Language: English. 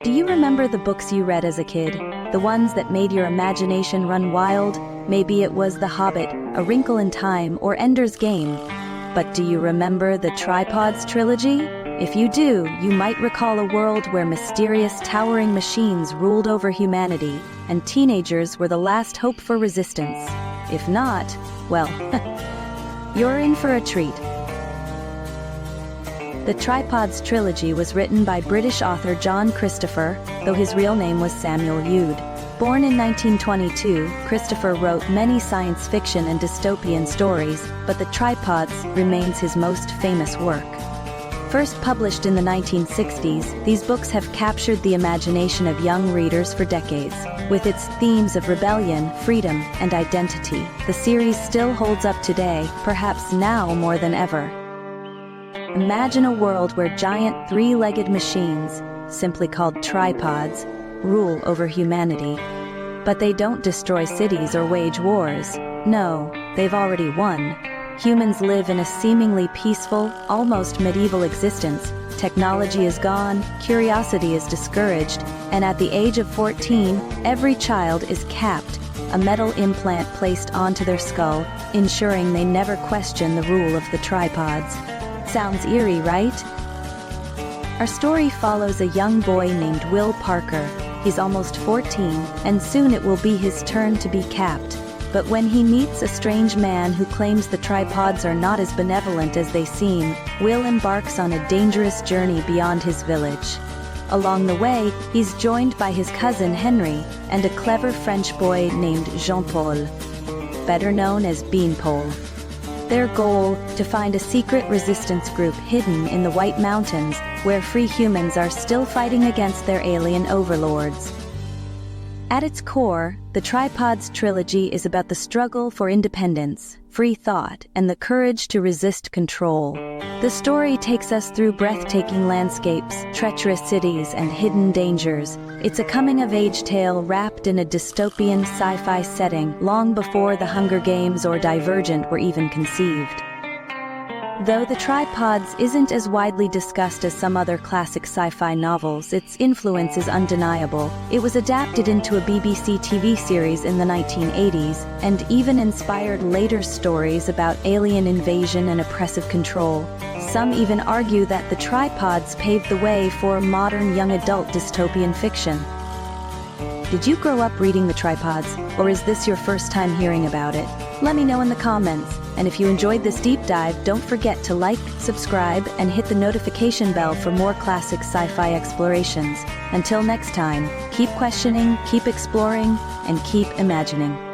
Do you remember the books you read as a kid? The ones that made your imagination run wild? Maybe it was The Hobbit, A Wrinkle in Time, or Ender's Game. But do you remember the Tripods trilogy? If you do, you might recall a world where mysterious towering machines ruled over humanity, and teenagers were the last hope for resistance. If not, well, you're in for a treat. The Tripods trilogy was written by British author John Christopher, though his real name was Samuel Ude. Born in 1922, Christopher wrote many science fiction and dystopian stories, but The Tripods remains his most famous work. First published in the 1960s, these books have captured the imagination of young readers for decades. With its themes of rebellion, freedom, and identity, the series still holds up today, perhaps now more than ever. Imagine a world where giant three-legged machines, simply called tripods, rule over humanity. But they don't destroy cities or wage wars. No, they've already won. Humans live in a seemingly peaceful, almost medieval existence. Technology is gone, curiosity is discouraged, and at the age of 14, every child is capped, a metal implant placed onto their skull, ensuring they never question the rule of the tripods. Sounds eerie, right? Our story follows a young boy named Will Parker. He's almost 14, and soon it will be his turn to be capped. But when he meets a strange man who claims the tripods are not as benevolent as they seem, Will embarks on a dangerous journey beyond his village. Along the way, he's joined by his cousin Henry and a clever French boy named Jean-Paul, better known as Beanpole. Their goal, to find a secret resistance group hidden in the White Mountains, where free humans are still fighting against their alien overlords. At its core, the Tripods trilogy is about the struggle for independence, free thought, and the courage to resist control. The story takes us through breathtaking landscapes, treacherous cities, and hidden dangers. It's a coming-of-age tale wrapped in a dystopian sci-fi setting long before The Hunger Games or Divergent were even conceived. Though The Tripods isn't as widely discussed as some other classic sci-fi novels, its influence is undeniable. It was adapted into a BBC TV series in the 1980s, and even inspired later stories about alien invasion and oppressive control. Some even argue that The Tripods paved the way for modern young adult dystopian fiction. Did you grow up reading The Tripods, or is this your first time hearing about it? Let me know in the comments, and if you enjoyed this deep dive, don't forget to like, subscribe, and hit the notification bell for more classic sci-fi explorations. Until next time, keep questioning, keep exploring, and keep imagining.